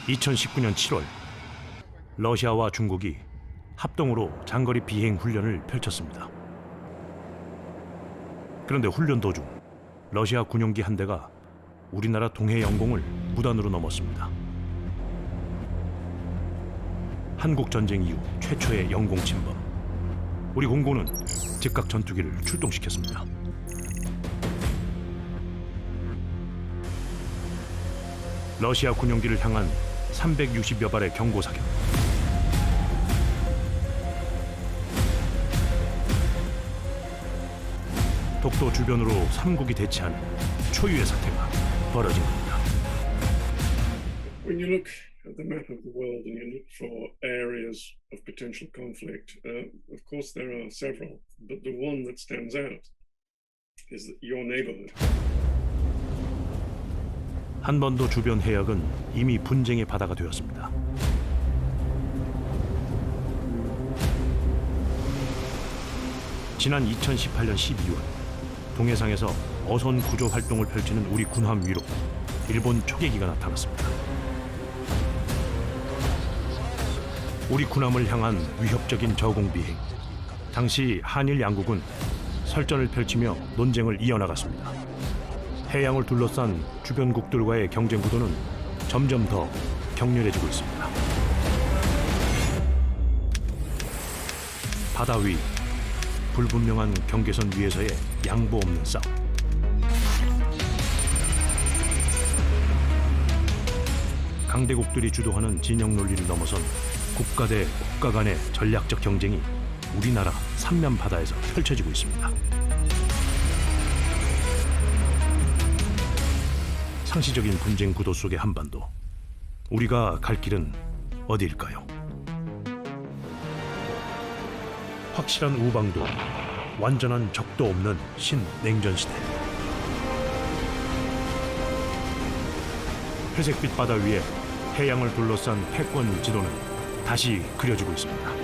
2019년 7월 러시아와 중국이 합동으로 장거리 비행 훈련을 펼쳤습니다. 그런데 훈련 도중 러시아 군용기 한 대가 우리나라 동해 영공을 무단으로 넘었습니다. 한국 전쟁 이후 최초의 영공 침범. 우리 공군은 즉각 전투기를 출동시켰습니다. 러시아 군용기를 향한 360여 발의 경고 사격. 독도 주변으로 삼국이 대치하는 초유의 사태가 벌어진 겁니다. When you look at the map of the world and you look for areas of potential conflict, of course there are several, but the one that stands out is your neighborhood. 한반도 주변 해역은 이미 분쟁의 바다가 되었습니다. 지난 2018년 12월 동해상에서 어선 구조 활동을 펼치는 우리 군함 위로 일본 초계기가 나타났습니다. 우리 군함을 향한 위협적인 저공 비행. 당시 한일 양국은 설전을 펼치며 논쟁을 이어나갔습니다. 해양을 둘러싼 주변국들과의 경쟁 구도는 점점 더 격렬해지고 있습니다. 바다 위 불분명한 경계선 위에서의 양보 없는 싸움. 강대국들이 주도하는 진영 논리를 넘어선 국가 대 국가 간의 전략적 경쟁이 우리나라 삼면 바다에서 펼쳐지고 있습니다. 상시적인 분쟁 구도 속의 한반도. 우리가 갈 길은 어디일까요? 확실한 우방도, 완전한 적도 없는 신냉전 시대. 회색빛 바다 위에 해양을 둘러싼 패권 지도는 다시 그려지고 있습니다.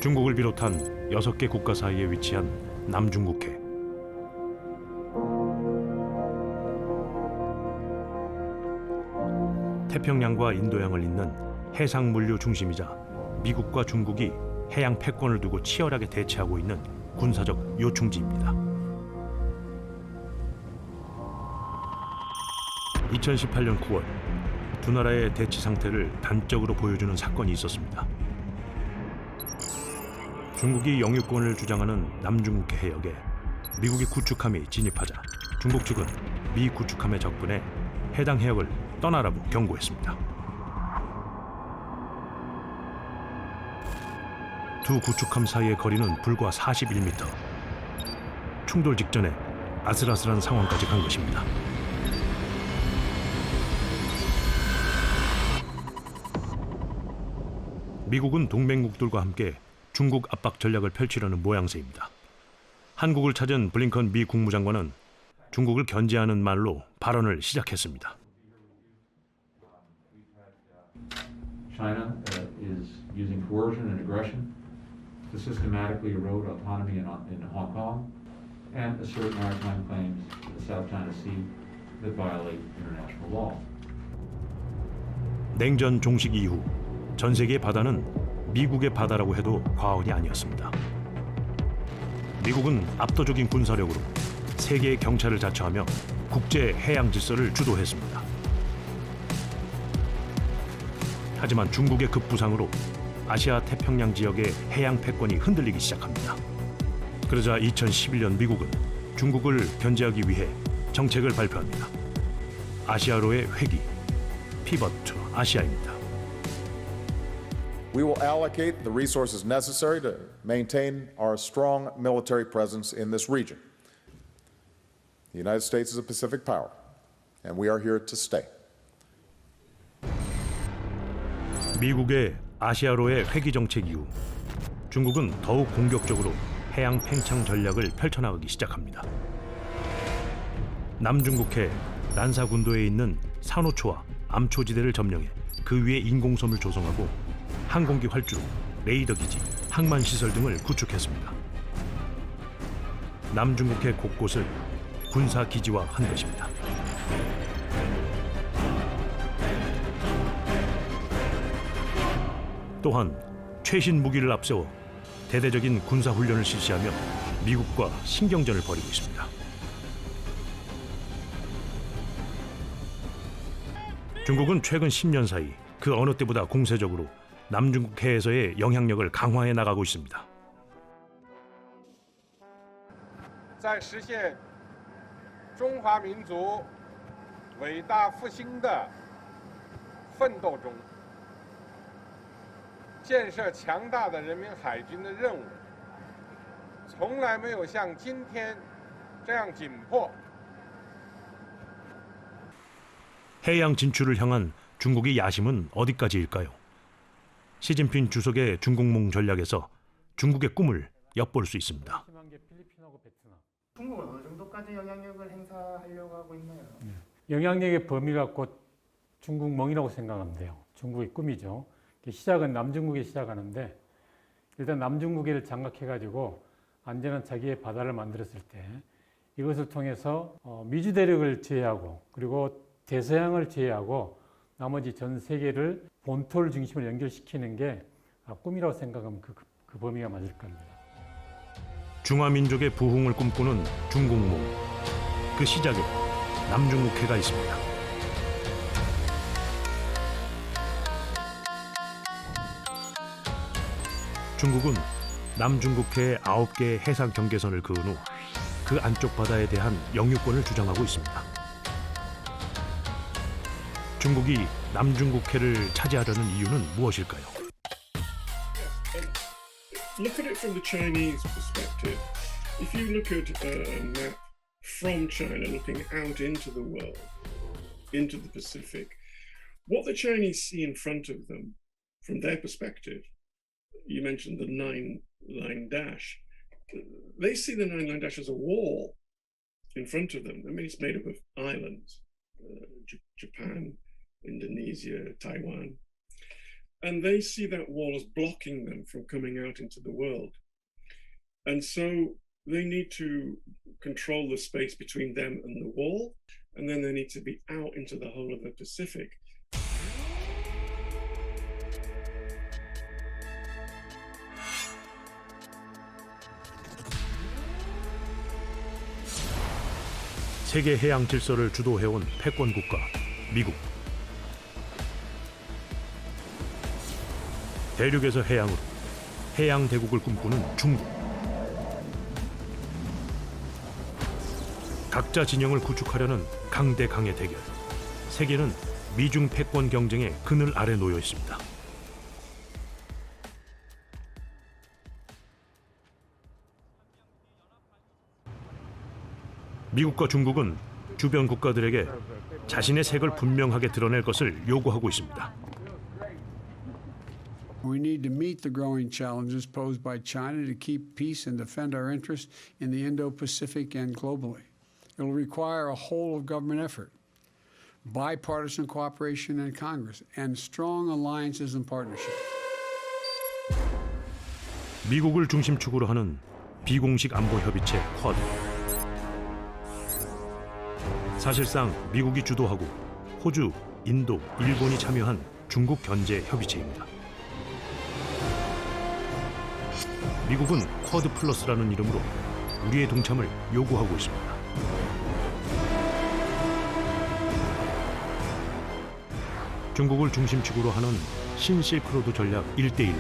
중국을 비롯한 6개 국가 사이에 위치한 남중국해. 태평양과 인도양을 잇는 해상 물류 중심이자 미국과 중국이 해양 패권을 두고 치열하게 대치하고 있는 군사적 요충지입니다. 2018년 9월 두 나라의 대치 상태를 단적으로 보여주는 사건이 있었습니다. 중국이 영유권을 주장하는 남중국해 해역에 미국의 구축함이 진입하자 중국 측은 미 구축함의 적분에 해당 해역을 떠나라고 경고했습니다. 두 구축함 사이의 거리는 불과 41m. 충돌 직전에 아슬아슬한 상황까지 간 것입니다. 미국은 동맹국들과 함께 중국 압박 전략을 펼치려는 모양새입니다. 한국을 찾은 블링컨 미 국무장관은 중국을 견제하는 말로 발언을 시작했습니다. China is using coercion and aggression to systematically erode autonomy in Hong Kong and assert maritime claims to the South China Sea that violate international law. 냉전 종식 이후 전 세계 바다는 미국의 바다라고 해도 과언이 아니었습니다. 미국은 압도적인 군사력으로 세계의 경찰을 자처하며 국제 해양 질서를 주도했습니다. 하지만 중국의 급부상으로 아시아 태평양 지역의 해양 패권이 흔들리기 시작합니다. 그러자 2011년 미국은 중국을 견제하기 위해 정책을 발표합니다. 아시아로의 회귀, 피벗 투 아시아입니다. We will allocate the resources necessary to maintain our strong military presence in this region. The United States is a Pacific power, and we are here to stay. 미국의 아시아로의 회귀 정책 이후 중국은 더욱 공격적으로 해양 팽창 전략을 펼쳐나가기 시작합니다. 남중국해 난사군도에 있는 산호초와 암초지대를 점령해 그 위에 인공섬을 조성하고 항공기 활주, 레이더 기지, 항만 시설 등을 구축했습니다. 남중국해 곳곳을 군사 기지화한 것입니다. 또한 최신 무기를 앞세워 대대적인 군사 훈련을 실시하며 미국과 신경전을 벌이고 있습니다. 중국은 최근 10년 사이 그 어느 때보다 공세적으로 남중국해에서의 영향력을 강화해 나가고 있습니다. 在实现中华民族伟大复兴的奋斗中，建设强大的人民海军的任务，从来没有像今天这样紧迫。 해양 진출을 향한 중국의 야심은 어디까지일까요? 시진핑 주석의 중국몽 전략에서 중국의 꿈을 엿볼 수 있습니다. 중국은 어느 정도까지 영향력을 행사하려고 하고 있나요? 영향력의 범위가 곧 중국몽이라고 생각하면 돼요. 중국의 꿈이죠. 시작은 남중국에 시작하는데 일단 남중국해를 장악해가지고 안전한 자기의 바다를 만들었을 때 이것을 통해서 미주 대륙을 제외하고 그리고 대서양을 제외하고 나머지 전 세계를 본토를 중심으로 연결시키는 게 꿈이라고 생각하면 그 범위가 맞을 겁니다. 중화민족의 부흥을 꿈꾸는 중국몽. 그 시작에 남중국해가 있습니다. 중국은 남중국해의 9개의 해상 경계선을 그은 후 그 안쪽 바다에 대한 영유권을 주장하고 있습니다. 중국이 남중국해를 차지하려는 이유는 무엇일까요? Look at it from the Chinese perspective. If you look at a map from China looking out into the world, into the Pacific, what the Chinese see in front of them, from their perspective, you mentioned the nine-line dash. They see the nine-line dash as a wall in front of them. I mean, it's made up of islands, Japan, Indonesia, Taiwan. And they see that wall as blocking them from coming out into the world. And so they need to control the space between them and the wall, and then they need to be out into the whole of the Pacific. 세계 해양 질서를 주도해온 패권 국가 미국. 대륙에서 해양으로 해양 대국을 꿈꾸는 중국. 각자 진영을 구축하려는 강대강의 대결. 세계는 미중 패권 경쟁의 그늘 아래 놓여 있습니다. 미국과 중국은 주변 국가들에게 자신의 색을 분명하게 드러낼 것을 요구하고 있습니다. We need to meet the growing challenges posed by China to keep peace and defend our interests in the Indo-Pacific and globally. It will require a whole-of-government effort, bipartisan cooperation in Congress, and strong alliances and partnerships. 미국을 중심축으로 하는 비공식 안보 협의체 쿼드. 사실상 미국이 주도하고 호주, 인도, 일본이 참여한 중국 견제 협의체입니다. 미국은 쿼드 플러스라는 이름으로 우리의 동참을 요구하고 있습니다. 중국을 중심축으로 하는 신실크로드 전략 1대1.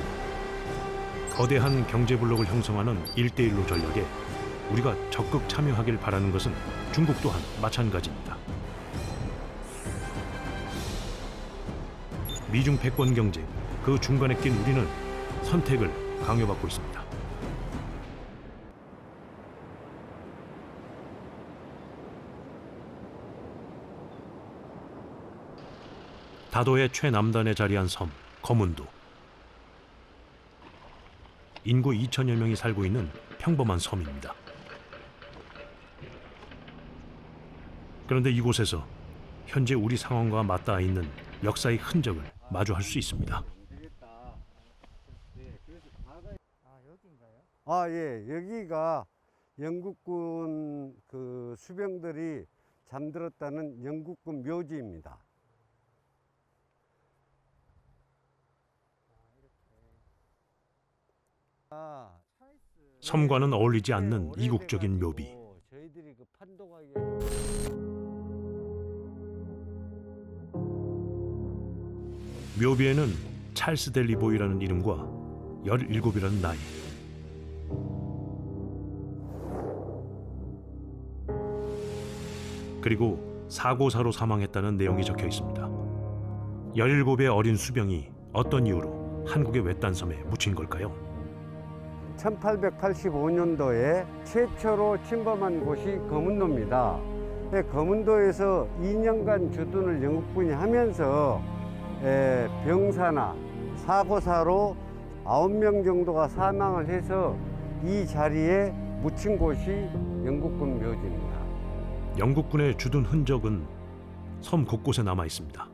거대한 경제 블록을 형성하는 1대1로 전략에 우리가 적극 참여하길 바라는 것은 중국 또한 마찬가지입니다. 미중 패권 경제, 그 중간에 낀 우리는 선택을 강요받고 있습니다. 다도의 최남단에 자리한 섬, 거문도. 인구 2천여 명이 살고 있는 평범한 섬입니다. 그런데 이곳에서 현재 우리 상황과 맞닿아 있는 역사의 흔적을 마주할 수 있습니다. 아, 예. 여기가 영국군 그 수병들이 잠들었다는 영국군 묘지입니다. 섬과는 어울리지 않는 이국적인 묘비. 저희들이 그 판독하기 묘비에는 찰스 델리 보이라는 이름과 17이라는 나이, 그리고 사고사로 사망했다는 내용이 적혀 있습니다. 17의 어린 수병이 어떤 이유로 한국의 외딴 섬에 묻힌 걸까요? 1885년도에 최초로 침범한 곳이 거문도입니다. 거문도에서 2년간 주둔을 영국군이 하면서 병사나 사고사로 9명 정도가 사망을 해서 이 자리에 묻힌 곳이 영국군 묘지입니다. 영국군의 주둔 흔적은 섬 곳곳에 남아 있습니다.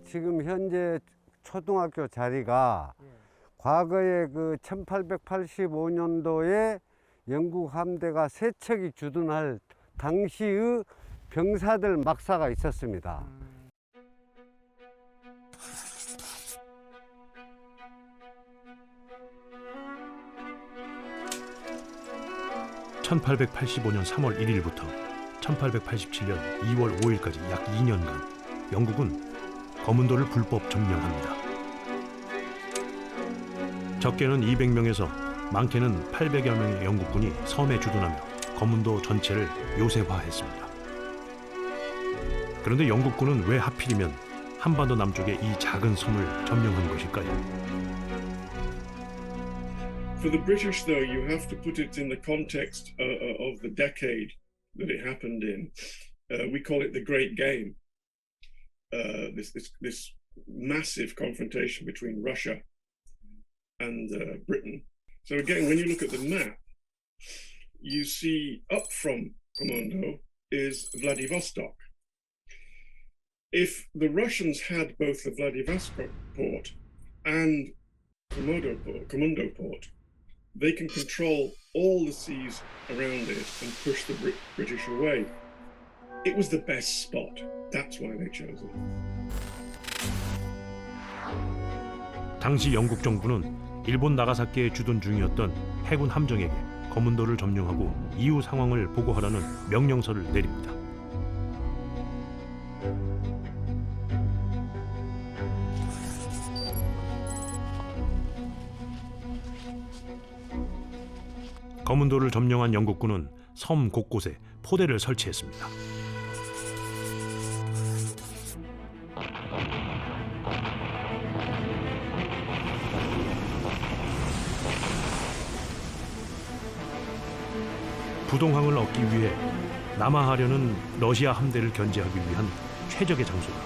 지금 현재 초등학교 자리가 과거에 그 1885년도에 영국 함대가 세 척이 주둔할 당시의 병사들 막사가 있었습니다. 1885년 3월 1일부터 1887년 2월 5일까지 약 2년간 영국은 거문도를 불법 점령합니다. 적게는 200명에서 많게는 800여 명의 영국군이 섬에 주둔하며 거문도 전체를 요새화했습니다. 그런데 영국군은 왜 하필이면 한반도 남쪽의 이 작은 섬을 점령한 것일까요? For the British, though, you have to put it in the context of the decade that it happened in. We call it the Great Game. This massive confrontation between Russia and Britain. So again, when you look at the map, you see up from Komodo is Vladivostok. If the Russians had both the Vladivostok port and Komodo port, they can control all the seas around it and push the British away. It was the best spot. That's why they chose it. 당시 영국 정부는 일본 나가사키에 주둔 중이었던 해군 함정에게 거문도를 점령하고 이후 상황을 보고하라는 명령서를 내립니다. 거문도를 점령한 영국군은 섬 곳곳에 포대를 설치했습니다. 부동항을 얻기 위해 남하하려는 러시아 함대를 견제하기 위한 최적의 장소가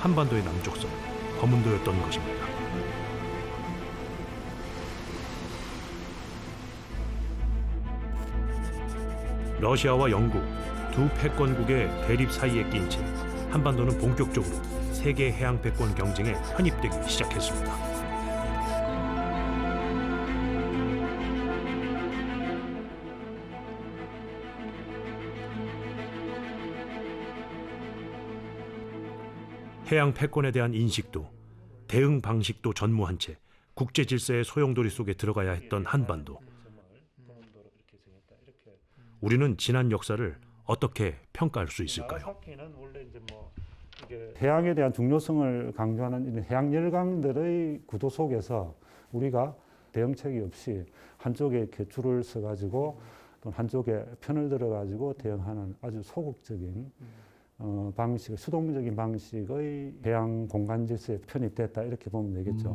한반도의 남쪽 섬 거문도였던 것입니다. 러시아와 영국 두 패권국의 대립 사이에 낀 채 한반도는 본격적으로 세계 해양 패권 경쟁에 편입되기 시작했습니다. 해양 패권에 대한 인식도 대응 방식도 전무한 채 국제 질서의 소용돌이 속에 들어가야 했던 한반도. 우리는 지난 역사를 어떻게 평가할 수 있을까요? 해양에 대한 중요성을 강조하는 해양 열강들의 구도 속에서 우리가 대응책이 없이 한쪽에 개출을 써가지고 또 한쪽에 편을 들어가지고 대응하는 아주 소극적인 방식, 수동적인 방식의 해양 공간 질서에 편입됐다 이렇게 보면 되겠죠.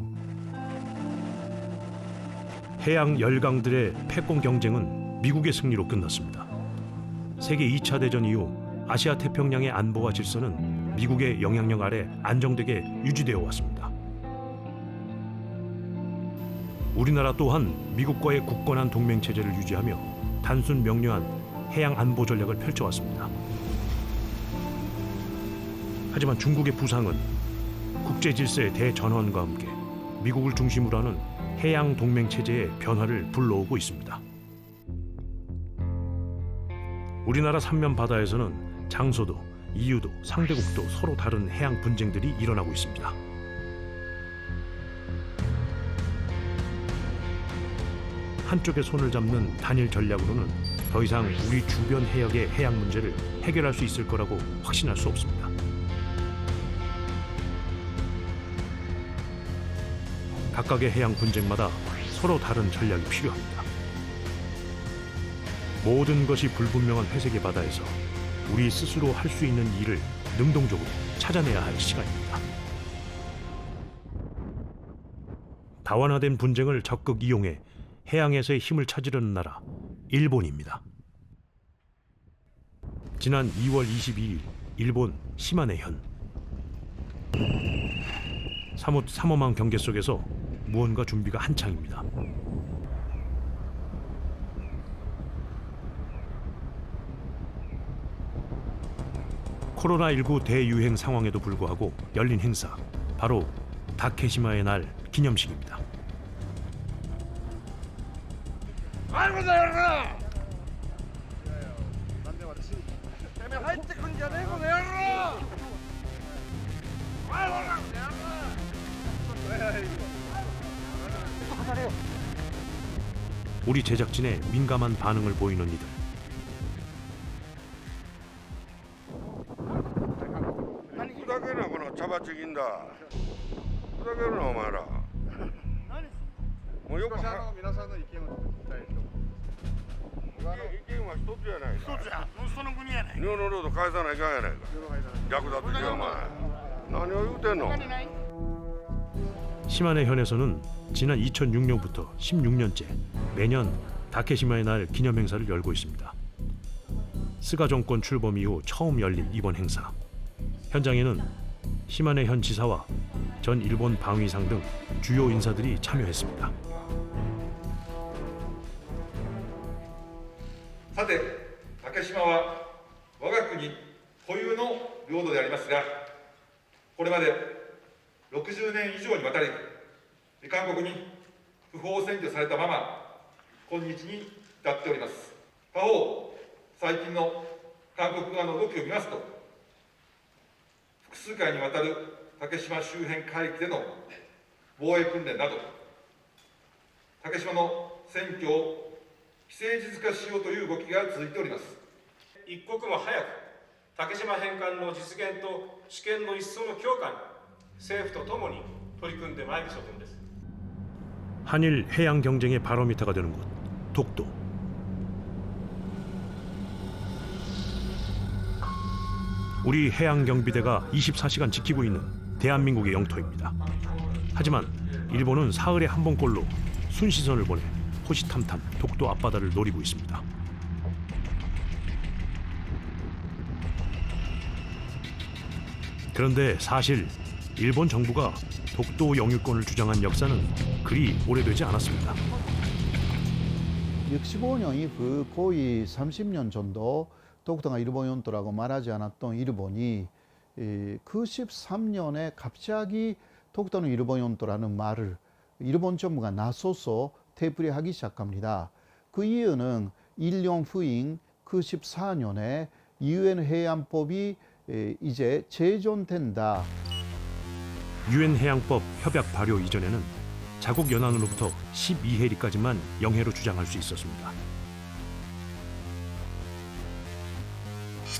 해양 열강들의 패권 경쟁은 미국의 승리로 끝났습니다. 세계 2차 대전 이후 아시아 태평양의 안보와 질서는 미국의 영향력 아래 안정되게 유지되어 왔습니다. 우리나라 또한 미국과의 굳건한 동맹 체제를 유지하며 단순 명료한 해양 안보 전략을 펼쳐왔습니다. 하지만 중국의 부상은 국제 질서의 대전환과 함께 미국을 중심으로 하는 해양 동맹 체제의 변화를 불러오고 있습니다. 우리나라 삼면 바다에서는 장소도 이유도 상대국도 서로 다른 해양 분쟁들이 일어나고 있습니다. 한쪽에 손을 잡는 단일 전략으로는 더 이상 우리 주변 해역의 해양 문제를 해결할 수 있을 거라고 확신할 수 없습니다. 각각의 해양 분쟁마다 서로 다른 전략이 필요합니다. 모든 것이 불분명한 회색의 바다에서 우리 스스로 할 수 있는 일을 능동적으로 찾아내야 할 시간입니다. 다원화된 분쟁을 적극 이용해 해양에서의 힘을 찾으려는 나라, 일본입니다. 지난 2월 22일 일본 시마네현. 사뭇 삼엄한 경계 속에서 무언가 준비가 한창입니다. 코로나19 대유행 상황에도 불구하고 열린 행사, 바로 다케시마의 날 기념식입니다. 우리 제작진의 민감한 반응을 보이는 이들. 잡아 죽인다. 그러게는 어마라. 뭐よく皆さんの意見を聞きたいと。意見は一つやないか。一つや。その国やない。日本の領土返さないかんやないか。逆だってお前。何を言うてんの？ 시마네현에서는 지난 2006년부터 16년째 매년 다케시마의 날 기념 행사를 열고 있습니다. 스가 정권 출범 이후 처음 열린 이번 행사. 현장에는 시마네현 지사와 전 일본 방위상 등 주요 인사들이 참여했습니다. さて、竹島は我が国固有の領土でありますが、これまで60年以上にわたり韓国に不法占拠されたまま今日に至っております。他方、最近の韓国側の動きを見ますと、複数回にわたる竹島周辺海域での防衛訓練など、竹島の占拠を既成事実化しようという動きが続いております。一刻も早く竹島返還の実現と主権の一層の強化に政府とともに取り組んでまいる所存です。 한일 해양 경쟁의 바로미터가 되는 곳, 독도. 우리 해양 경비대가 24시간 지키고 있는 대한민국의 영토입니다. 하지만 일본은 사흘에 한 번꼴로 순시선을 보내 호시탐탐 독도 앞바다를 노리고 있습니다. 그런데 사실 일본 정부가 독도 영유권을 주장한 역사는 그리 오래되지 않았습니다. 65년 이후 거의 30년 정도 독도가 일본 영토라고 말하지 않았던 일본이 그 13년에 갑자기 독도는 일본 영토라는 말을 일본 정부가 나서서 되풀이하기 시작합니다. 그 이유는 1년 후인 그 14년에 유엔 해양법이 이제 제정된다. 유엔 해양법 협약 발효 이전에는 자국 연안으로부터 12해리까지만 영해로 주장할 수 있었습니다.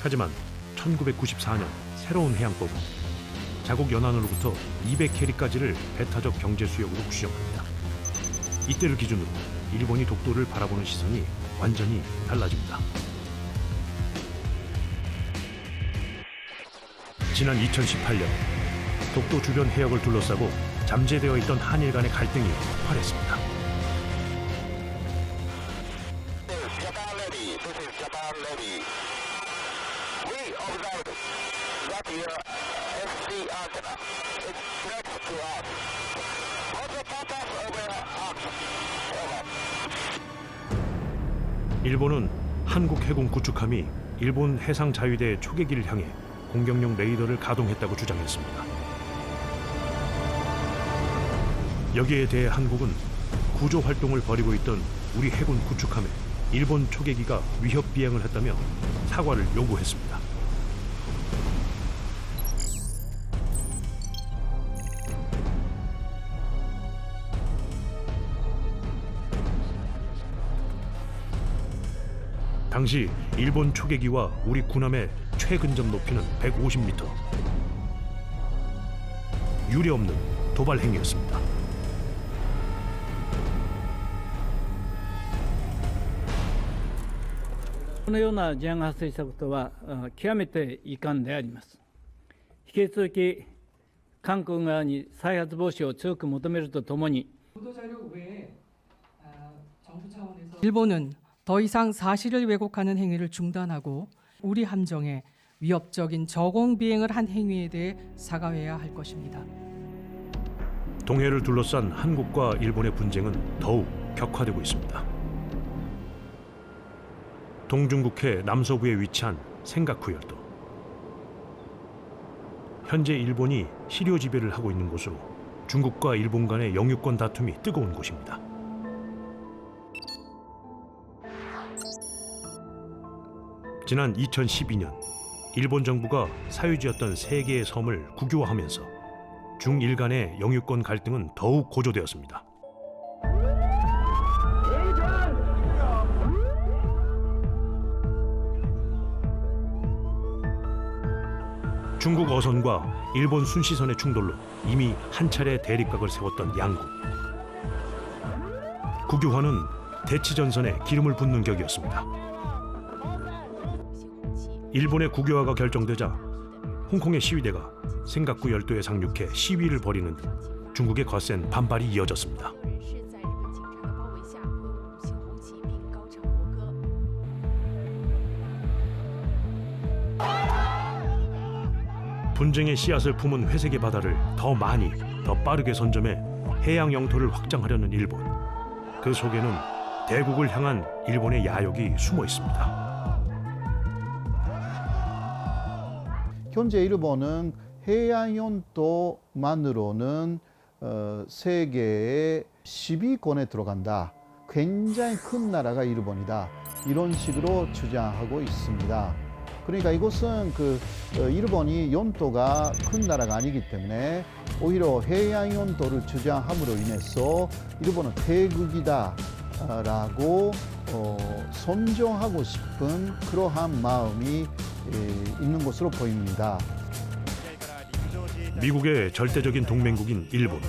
하지만 1994년 새로운 해양법은 자국 연안으로부터 200해리까지를 배타적 경제 수역으로 규정합니다. 이때를 기준으로 일본이 독도를 바라보는 시선이 완전히 달라집니다. 지난 2018년 독도 주변 해역을 둘러싸고 잠재되어 있던 한일 간의 갈등이 폭발했습니다. 일본은 한국 해군 구축함이 일본 해상자위대 초계기를 향해 공격용 레이더를 가동했다고 주장했습니다. 여기에 대해 한국은 구조 활동을 벌이고 있던 우리 해군 구축함에 일본 초계기가 위협 비행을 했다며 사과를 요구했습니다. 당시 일본 초계기와 우리 군함의 최근접 높이는 150m. 유례없는 도발 행위였습니다. このような事案が発生したことは極めて遺憾であります。引き続き韓国側に再発防止を強く求めるとともに 일본은 더 이상 사실을 왜곡하는 행위를 중단하고 우리 함정에 위협적인 저공 비행을 한 행위에 대해 사과해야 할 것입니다. 동해를 둘러싼 한국과 일본의 분쟁은 더욱 격화되고 있습니다. 동중국해 남서부에 위치한 센가쿠 열도. 현재 일본이 시료 지배를 하고 있는 곳으로 중국과 일본 간의 영유권 다툼이 뜨거운 곳입니다. 지난 2012년 일본 정부가 사유지였던 세 개의 섬을 국유화하면서 중일 간의 영유권 갈등은 더욱 고조되었습니다. 중국 어선과 일본 순시선의 충돌로 이미 한 차례 대립각을 세웠던 양국. 국유화는 대치전선에 기름을 붓는 격이었습니다. 일본의 국유화가 결정되자 홍콩의 시위대가 센가쿠 열도에 상륙해 시위를 벌이는 등 중국의 거센 반발이 이어졌습니다. 분쟁의 씨앗을 품은 회색의 바다를 더 많이, 더 빠르게 선점해 해양 영토를 확장하려는 일본. 그 속에는 대국을 향한 일본의 야욕이 숨어 있습니다. 현재 일본은 해양 영토만으로는 세계의 10위권에 들어간다. 굉장히 큰 나라가 일본이다. 이런 식으로 주장하고 있습니다. 그러니까 이것은 일본이 영토가 큰 나라가 아니기 때문에 오히려 해양 영토를 주장함으로 인해서 일본은 대국이다라고 선정하고 싶은 그러한 마음이 있는 것으로 보입니다. 미국의 절대적인 동맹국인 일본.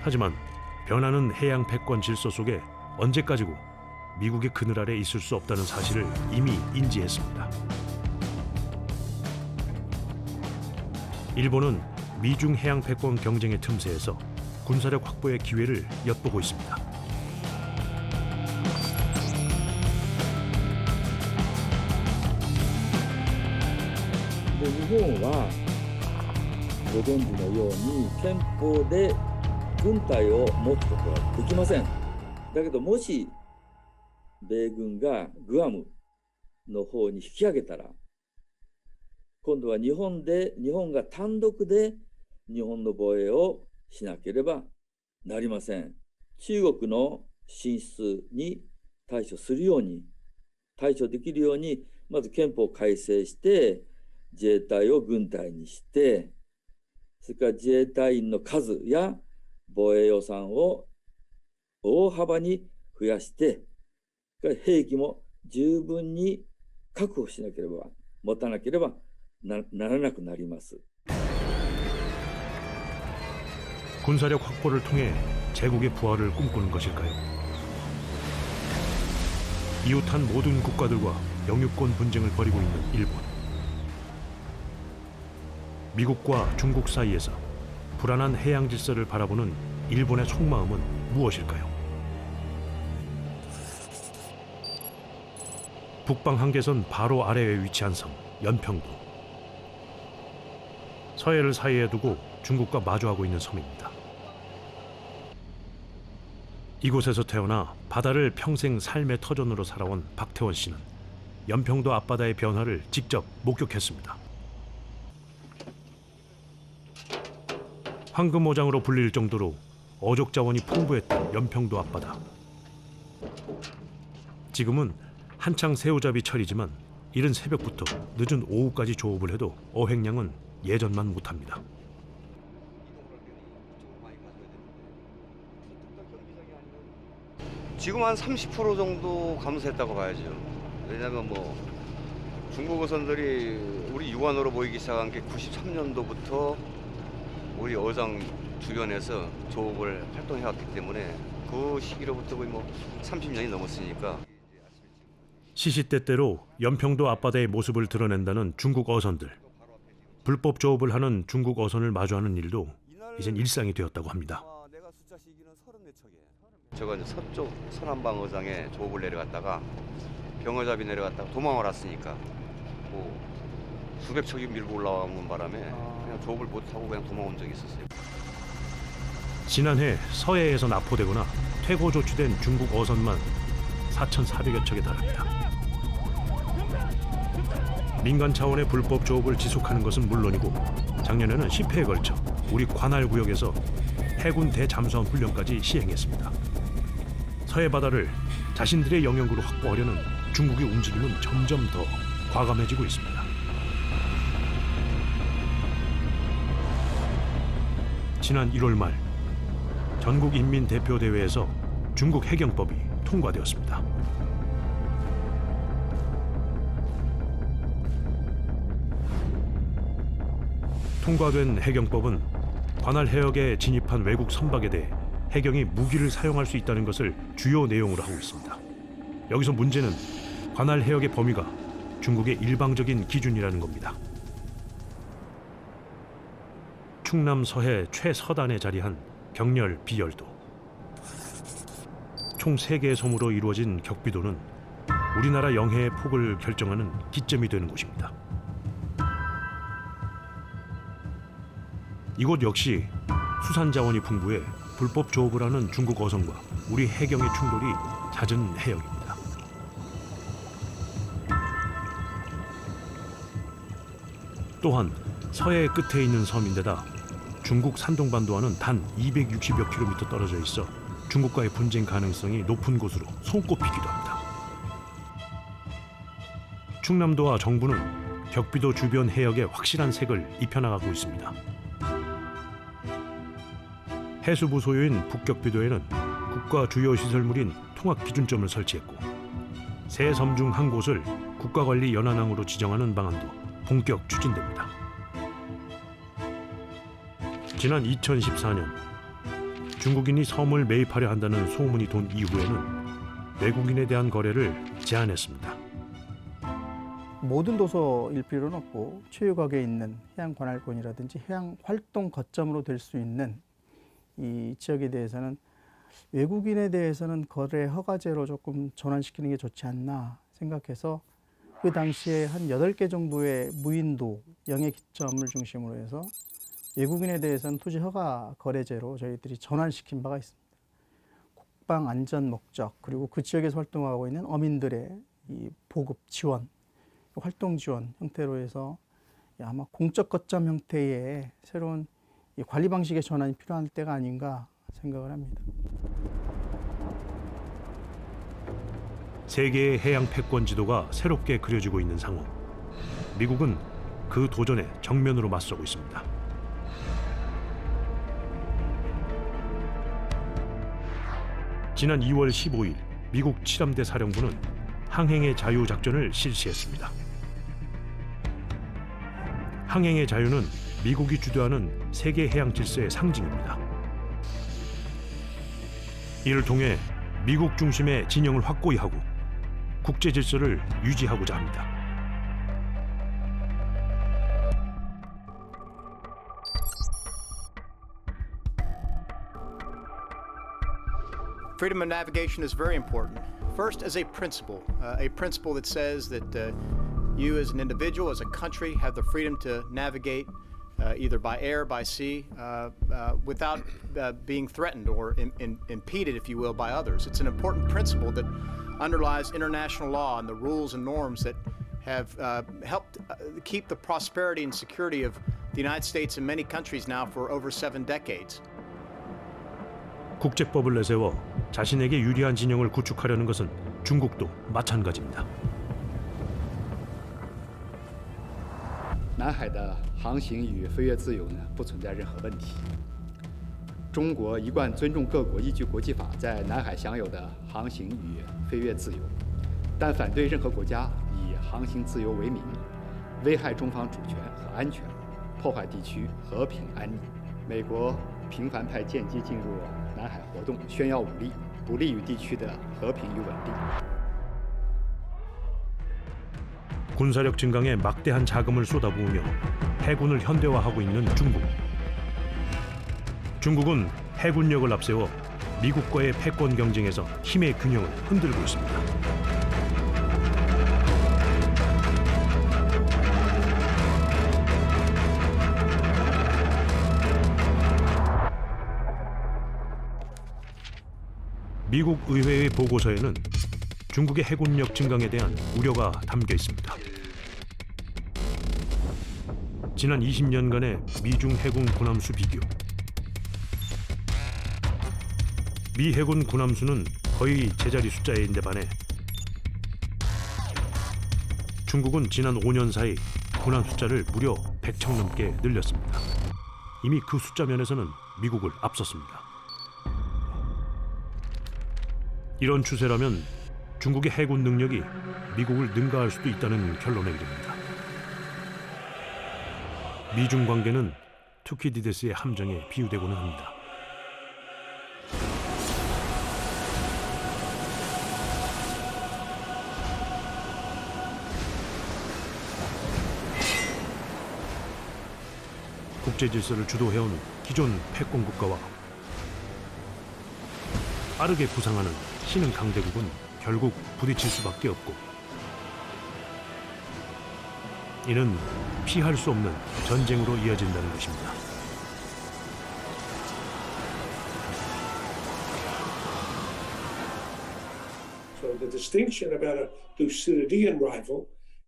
하지만 변하는 해양 패권 질서 속에 언제까지고 미국의 그늘 아래 있을 수 없다는 사실을 이미 인지했습니다. 일본은 미중 해양 패권 경쟁의 틈새에서 군사력 확보의 기회를 엿보고 있습니다.日本はご存知のように憲法で軍隊を持つことはできません。だけどもし米軍がグアムの方に引き上げたら、今度は日本が単独で日本の防衛をしなければなりません。中国の進出に対処できるように、まず憲法を改正して、自衛隊を軍隊にして、それから自衛隊員の数や防衛予算を大幅に増やして、兵器も十分に確保しなければ、持たなければならなくなります。 군사력 확보를 통해 제국의 부활을 꿈꾸는 것일까요? 이웃한 모든 국가들과 영유권 분쟁을 벌이고 있는 일본. 미국과 중국 사이에서 불안한 해양 질서를 바라보는 일본의 속마음은 무엇일까요? 북방 한계선 바로 아래에 위치한 섬 연평도. 서해를 사이에 두고 중국과 마주하고 있는 섬입니다. 이곳에서 태어나 바다를 평생 삶의 터전으로 살아온 박태원 씨는 연평도 앞바다의 변화를 직접 목격했습니다. 황금오장으로 불릴 정도로 어족 자원이 풍부했던 연평도 앞바다. 지금은 한창 새우잡이 철이지만 이른 새벽부터 늦은 오후까지 조업을 해도 어획량은 예전만 못합니다. 지금 한 30% 정도 감소했다고 봐야죠. 왜냐하면 뭐 중국 어선들이 우리 유관으로 보이기 시작한 게 93년도부터 우리 어장 주변에서 조업을 활동해왔기 때문에 그 시기로부터 거의 뭐 30년이 넘었으니까. 시시때때로 연평도 앞바다의 모습을 드러낸다는 중국 어선들. 불법 조업을 하는 중국 어선을 마주하는 일도 이젠 일상이 되었다고 합니다. 제가 이제 서쪽 서남방 어장에 조업을 내려갔다가 병어잡이 내려갔다가 도망을 왔으니까 뭐 수백 척이 밀고 올라오는 바람에 그냥 조업을 못하고 그냥 도망온 적이 있었어요. 지난해 서해에서 납포되거나 퇴고 조치된 중국 어선만 4,400여 척에 달합니다. 민간 차원의 불법 조업을 지속하는 것은 물론이고 작년에는 10회에 걸쳐 우리 관할 구역에서 해군 대잠수함 훈련까지 시행했습니다. 서해 바다를 자신들의 영역으로 확보하려는 중국의 움직임은 점점 더 과감해지고 있습니다. 지난 1월 말 전국인민대표대회에서 중국 해경법이 통과되었습니다. 통과된 해경법은 관할 해역에 진입한 외국 선박에 대해 해경이 무기를 사용할 수 있다는 것을 주요 내용으로 하고 있습니다. 여기서 문제는 관할 해역의 범위가 중국의 일방적인 기준이라는 겁니다. 충남 서해 최서단에 자리한 경렬 비열도. 총 3개의 섬으로 이루어진 격비도는 우리나라 영해의 폭을 결정하는 기점이 되는 곳입니다. 이곳 역시 수산 자원이 풍부해 불법 조업을 하는 중국 어선과 우리 해경의 충돌이 잦은 해역입니다. 또한 서해 끝에 있는 섬인데다 중국 산동반도와는 단 260여 킬로미터 떨어져 있어 중국과의 분쟁 가능성이 높은 곳으로 손꼽히기도 합니다. 충남도와 정부는 격비도 주변 해역에 확실한 색을 입혀나가고 있습니다. 해수부 소유인 북격비도에는 국가 주요 시설물인 통합 기준점을 설치했고 세 섬 중 한 곳을 국가관리 연안항으로 지정하는 방안도 본격 추진됩니다. 지난 2014년 중국인이 섬을 매입하려 한다는 소문이 돈 이후에는 외국인에 대한 거래를 제한했습니다. 모든 도서일 필요는 없고 체육학에 있는 해양 관할권이라든지 해양 활동 거점으로 될 수 있는 이 지역에 대해서는 외국인에 대해서는 거래 허가제로 조금 전환시키는 게 좋지 않나 생각해서 그 당시에 한 8개 정도의 무인도 영해 기점을 중심으로 해서 외국인에 대해서는 투지 허가 거래제로 저희들이 전환시킨 바가 있습니다. 국방 안전 목적 그리고 그 지역에서 활동하고 있는 어민들의 이 보급 지원, 활동 지원 형태로 해서 아마 공적 거점 형태의 새로운 이 관리 방식의 전환이 필요한 때가 아닌가 생각을 합니다. 세계의 해양 패권 지도가 새롭게 그려지고 있는 상황. 미국은 그 도전에 정면으로 맞서고 있습니다. 지난 2월 15일 미국 7함대 사령부는 항행의 자유 작전을 실시했습니다. 항행의 자유는 미국이 주도하는 세계 해양 질서의 상징입니다. 이를 통해 미국 중심의 진영을 확고히 하고 국제 질서를 유지하고자 합니다. Freedom of navigation is very important. First, as a principle that says that you as an individual, as a country, have the freedom to navigate either by air, by sea, without being threatened or impeded, if you will, by others. It's an important principle that underlies international law and the rules and norms that have helped keep the prosperity and security of the United States and many countries now for over 7 decades. 국제법을 내세워 자신에게 유리한 진영을 구축하려는 것은 중국도 마찬가지입니다. 南海的航行与飞越自由呢，不存在任何问题。中国一贯尊重各国依据国际法在南海享有的航行与飞越自由，但反对任何国家以航行自由为名，危害中方主权和安全，破坏地区和平安宁。美国频繁派舰机进入南海活动，炫耀武力，不利于地区的和平与稳定。 군사력 증강에 막대한 자금을 쏟아부으며 해군을 현대화하고 있는 중국. 중국은 해군력을 앞세워 미국과의 패권 경쟁에서 힘의 균형을 흔들고 있습니다. 미국 의회의 보고서에는 중국의 해군력 증강에 대한 우려가 담겨 있습니다. 지난 20년간의 미중 해군 군함수 비교. 미 해군 군함수는 거의 제자리 숫자인데 반해 중국은 지난 5년 사이 군함 숫자를 무려 100척 넘게 늘렸습니다. 이미 그 숫자 면에서는 미국을 앞섰습니다. 이런 추세라면 중국의 해군 능력이 미국을 능가할 수도 있다는 결론에 이릅니다. 미중 관계는 투키디데스의 함정에 비유되고는 합니다. 국제 질서를 주도해온 기존 패권 국가와 빠르게 부상하는 신흥 강대국은 결국 부딪힐 수밖에 없고, 이는 피할 수 없는 전쟁으로 이어진다는 것입니다. So the distinction about a Thucydidean rival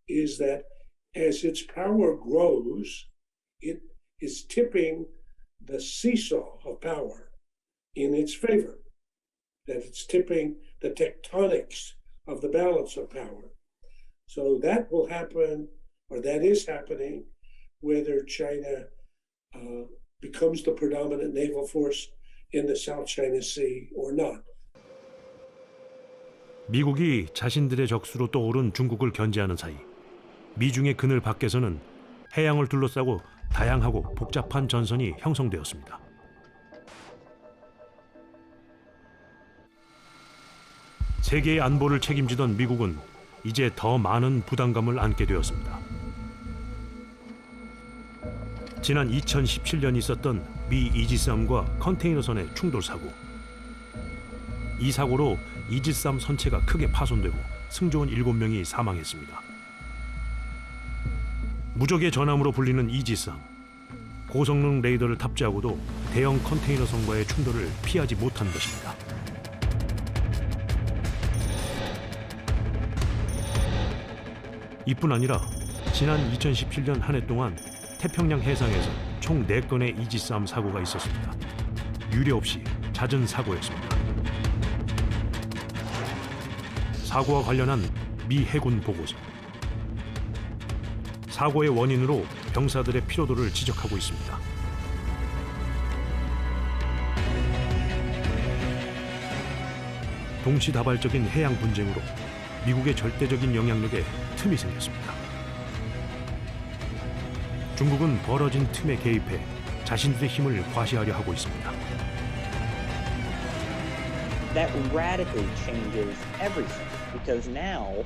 is that as its power grows, it is tipping the seesaw of power in its favor. That it's tipping the tectonics of the balance of power. So that will happen, or that is happening, whether China becomes the predominant naval force in the South China Sea or not. 미국이 자신들의 적수로 떠오른 중국을 견제하는 사이 미중의 그늘 밖에서는 해양을 둘러싸고 다양하고 복잡한 전선이 형성되었습니다. 세계의 안보를 책임지던 미국은 이제 더 많은 부담감을 안게 되었습니다. 지난 2017년 있었던 미 이지스함과 컨테이너선의 충돌 사고. 이 사고로 이지스함 선체가 크게 파손되고 승조원 7명이 사망했습니다. 무적의 전함으로 불리는 이지스함. 고성능 레이더를 탑재하고도 대형 컨테이너선과의 충돌을 피하지 못한 것입니다. 이뿐 아니라 지난 2017년 한 해 동안 태평양 해상에서 총 4건의 이지스함 사고가 있었습니다. 유례 없이 잦은 사고였습니다. 사고와 관련한 미 해군 보고서. 사고의 원인으로 병사들의 피로도를 지적하고 있습니다. 동시다발적인 해양 분쟁으로 미국의 절대적인 영향력에 틈이 생겼습니다. 중국은 벌어진 틈에 개입해 자신들의 힘을 과시하려 하고 있습니다. That radically changes everything because now,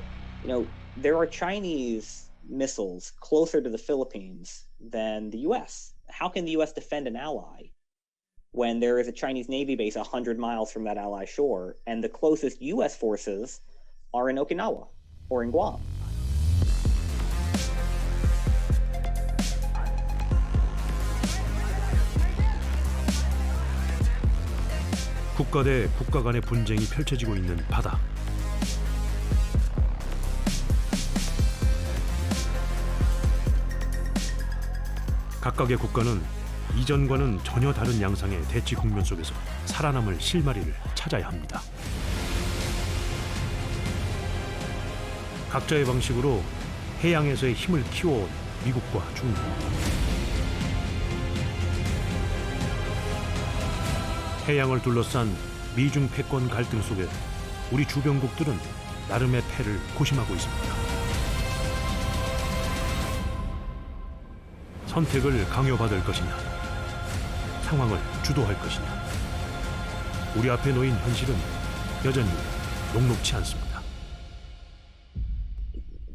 there are Chinese missiles closer to the Philippines than the U.S. How can the U.S. defend an ally when there is a Chinese Navy base 100 miles from that ally shore and the closest U.S. forces are in Okinawa or in Guam? 국가 대 국가 간의 분쟁이 펼쳐지고 있는 바다. 각각의 국가는 이전과는 전혀 다른 양상의 대치 국면 속에서 살아남을 실마리를 찾아야 합니다. 각자의 방식으로 해양에서의 힘을 키워온 미국과 중국. 해양을 둘러싼 미중 패권 갈등 속에 우리 주변국들은 나름의 패를 고심하고 있습니다. 선택을 강요받을 것이냐, 상황을 주도할 것이냐. 우리 앞에 놓인 현실은 여전히 녹록치 않습니다.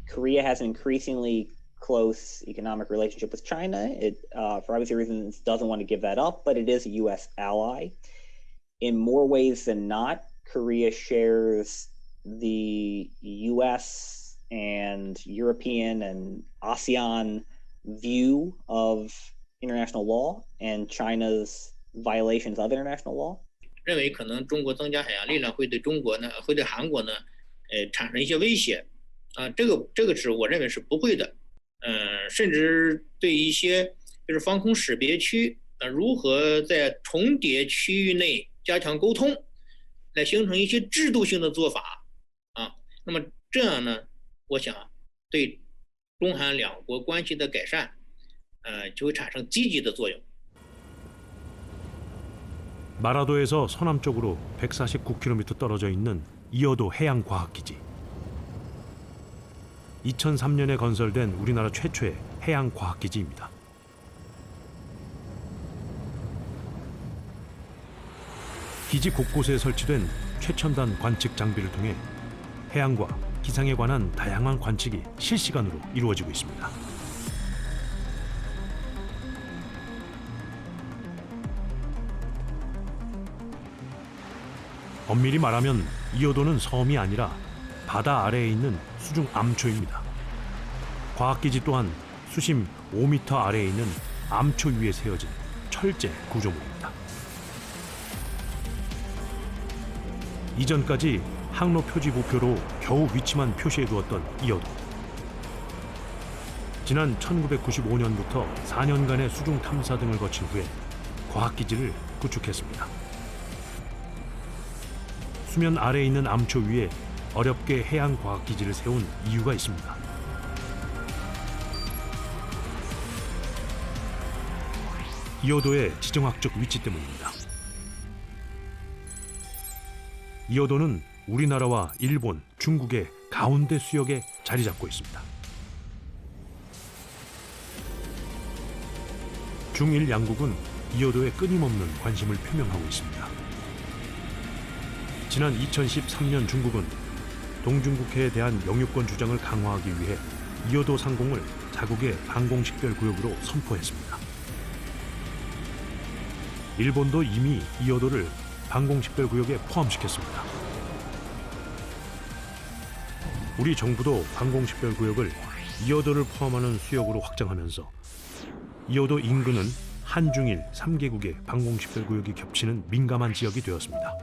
Korea has an increasingly close economic relationship with China. It, for obvious reasons, doesn't want to give that up, but it is a U.S. ally. In more ways than not, Korea shares the U.S. and European and ASEAN view of international law and China's violations of international law. 认为可能中国增加海洋力量会对中国呢，会对韩国呢，产生一些威胁，这个是我认为是不会的，甚至对一些就是防空识别区，如何在重叠区域内加强沟通，来形成一些制度性的做法，那么这样呢，我想对中韩两国关系的改善，就会产生积极的作用。 마라도에서 서남쪽으로 149km 떨어져 있는 이어도 해양과학기지. 2003년에 건설된 우리나라 최초의 해양과학기지입니다. 기지 곳곳에 설치된 최첨단 관측 장비를 통해 해양과 기상에 관한 다양한 관측이 실시간으로 이루어지고 있습니다. 엄밀히 말하면 이어도는 섬이 아니라 바다 아래에 있는 수중 암초입니다. 과학기지 또한 수심 5m 아래에 있는 암초 위에 세워진 철제 구조물입니다. 이전까지 항로 표지 부표로 겨우 위치만 표시해두었던 이어도. 지난 1995년부터 4년간의 수중 탐사 등을 거친 후에 과학기지를 구축했습니다. 수면 아래에 있는 암초 위에 어렵게 해양과학기지를 세운 이유가 있습니다. 이어도의 지정학적 위치 때문입니다. 이어도는 우리나라와 일본, 중국의 가운데 수역에 자리 잡고 있습니다. 중일 양국은 이어도에 끊임없는 관심을 표명하고 있습니다. 지난 2013년 중국은 동중국해에 대한 영유권 주장을 강화하기 위해 이어도 상공을 자국의 방공식별구역으로 선포했습니다. 일본도 이미 이어도를 방공식별구역에 포함시켰습니다. 우리 정부도 방공식별구역을 이어도를 포함하는 수역으로 확장하면서 이어도 인근은 한중일 3개국의 방공식별구역이 겹치는 민감한 지역이 되었습니다.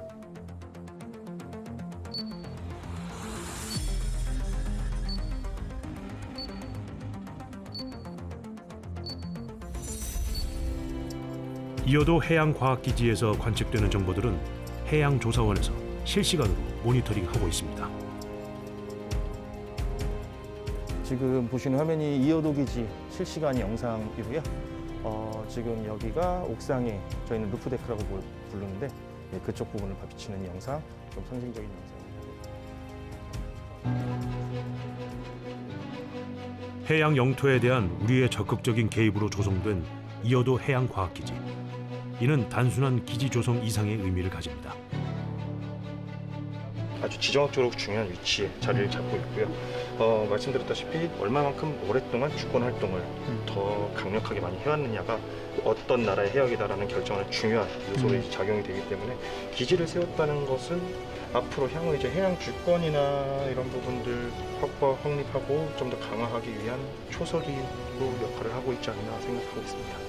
이어도 해양과학기지에서 관측되는 정보들은 해양조사원에서 실시간으로 모니터링하고 있습니다. 지금 보시는 화면이 이어도 기지 실시간 영상이고요. 지금 여기가 옥상에 저희는 루프데크라고 부르는데 그쪽 부분을 비치는 영상, 좀 상징적인 영상입니다. 해양 영토에 대한 우리의 적극적인 개입으로 조성된 이어도 해양과학기지. 이는 단순한 기지 조성 이상의 의미를 가집니다. 아주 지정학적으로 중요한 위치에 자리를 잡고 있고요. 말씀드렸다시피 얼마만큼 오랫동안 주권 활동을 더 강력하게 많이 해왔느냐가 어떤 나라의 해역이다라는 결정하는 중요한 요소로 작용이 되기 때문에 기지를 세웠다는 것은 앞으로 향후 이제 해양 주권이나 이런 부분들 확립하고 좀 더 강화하기 위한 초석이로 역할을 하고 있지 않나 생각하고 있습니다.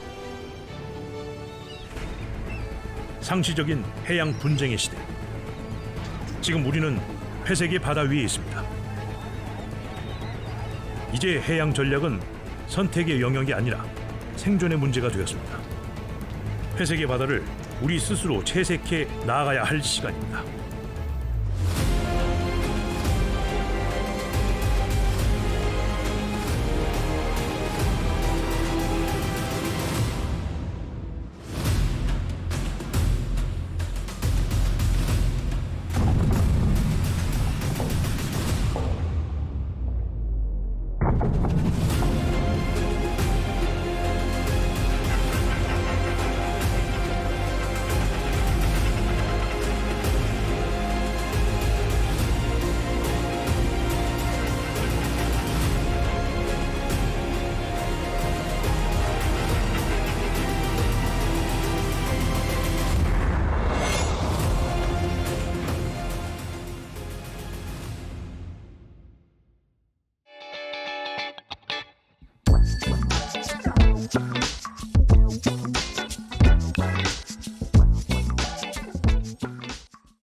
상시적인 해양 분쟁의 시대. 지금 우리는 회색의 바다 위에 있습니다. 이제 해양 전략은 선택의 영역이 아니라 생존의 문제가 되었습니다. 회색의 바다를 우리 스스로 채색해 나아가야 할 시간입니다.